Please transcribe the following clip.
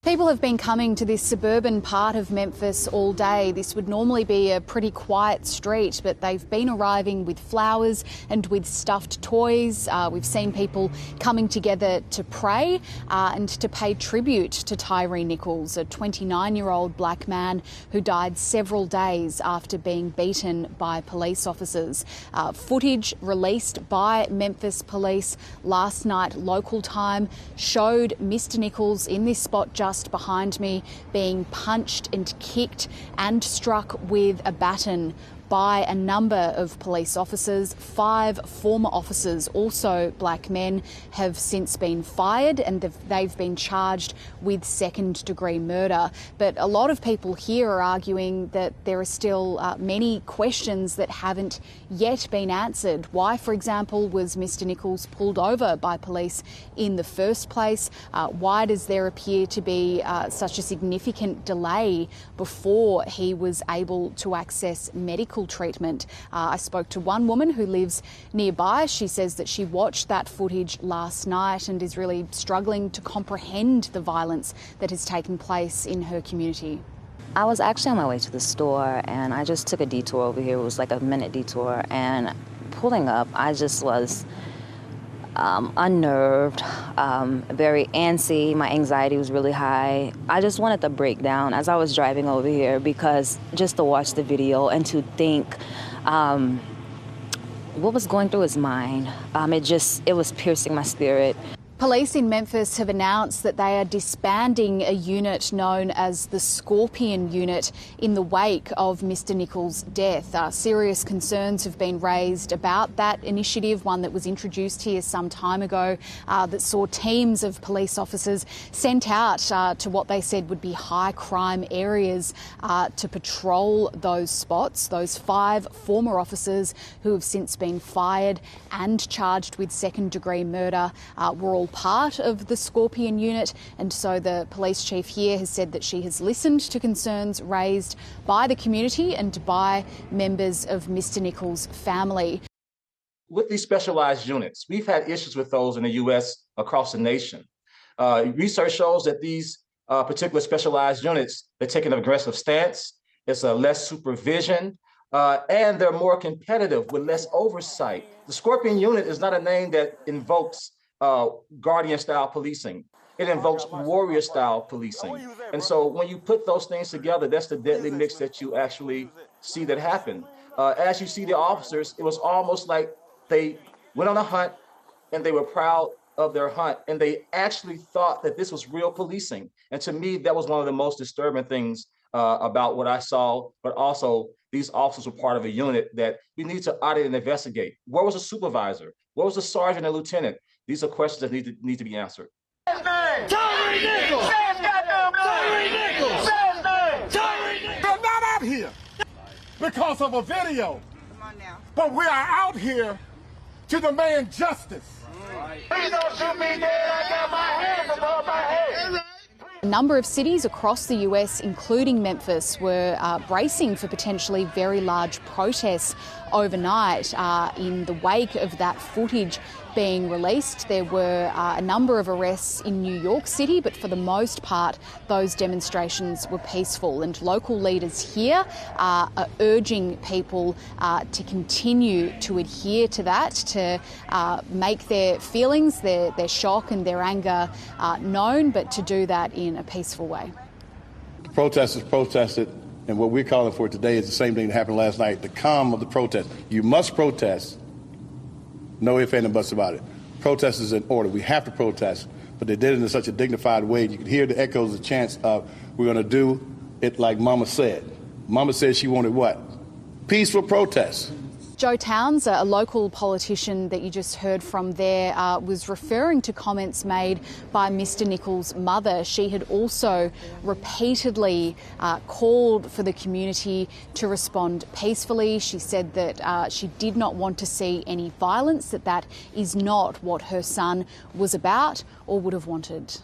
People have been coming to this suburban part of Memphis all day. This would normally be a pretty quiet street, but they've been arriving with flowers and with stuffed toys. We've seen people coming together to pray and to pay tribute to Tyre Nichols, a 29-year-old black man who died several days after being beaten by police officers. Footage released by Memphis Police last night, local time, showed Mr Nichols in this spot just behind me being punched and kicked and struck with a baton by a number of police officers. 5 former officers, also black men, have since been fired and they've been charged with second-degree murder. But a lot of people here are arguing that there are still many questions that haven't yet been answered. Why, for example, was Mr Nichols pulled over by police in the first place? Why does there appear to be such a significant delay before he was able to access medical treatment? I spoke to one woman who lives nearby. She says that she watched that footage last night and is really struggling to comprehend the violence that has taken place in her community. I was actually on my way to the store and I just took a detour over here. It was like a minute detour, and pulling up, I just was unnerved, very antsy. My anxiety was really high. I just wanted to break down as I was driving over here, because just to watch the video and to think what was going through his mind, it was piercing my spirit. Police in Memphis have announced that they are disbanding a unit known as the Scorpion Unit in the wake of Mr Nichols' death. Serious concerns have been raised about that initiative, one that was introduced here some time ago, that saw teams of police officers sent out to what they said would be high crime areas to patrol those spots. Those 5 former officers who have since been fired and charged with second-degree murder were all part of the Scorpion Unit, and so the police chief here has said that she has listened to concerns raised by the community and by members of Mr Nichols' family. With these specialized units, we've had issues with those in the U.S. across the nation. Research shows that these particular specialized units, they're taking an aggressive stance, it's less supervision, and they're more competitive with less oversight. The Scorpion Unit is not a name that invokes guardian-style policing. It invokes warrior-style policing. And so when you put those things together, that's the deadly mix that you actually see that happen. As you see the officers, it was almost like they went on a hunt and they were proud of their hunt, and they actually thought that this was real policing. And to me, that was one of the most disturbing things about what I saw, but also these officers were part of a unit that we need to audit and investigate. Where was the supervisor? Where was the sergeant and lieutenant? These are questions that need to be answered. Tyre Nichols! Tyre Nichols! We're not out here because of a video. Come on now. But we are out here to demand justice. Please don't shoot me dead. I got my hands above my head. A number of cities across the US, including Memphis, were bracing for potentially very large protests overnight in the wake of that footage being released. There were a number of arrests in New York City, but for the most part, those demonstrations were peaceful. And local leaders here are urging people to continue to adhere to that, to make their feelings, their shock and their anger known, but to do that in a peaceful way. The protesters protested, and what we're calling for today is the same thing that happened last night, the calm of the protest. You must protest. No ifs, ands, and buts about it. Protest is in order. We have to protest, but they did it in such a dignified way. You could hear the echoes, the chants of, we're going to do it like Mama said. Mama said she wanted what? Peaceful protest. Joe Towns, a local politician that you just heard from there, was referring to comments made by Mr Nichols' mother. She had also repeatedly called for the community to respond peacefully. She said that she did not want to see any violence, that is not what her son was about or would have wanted.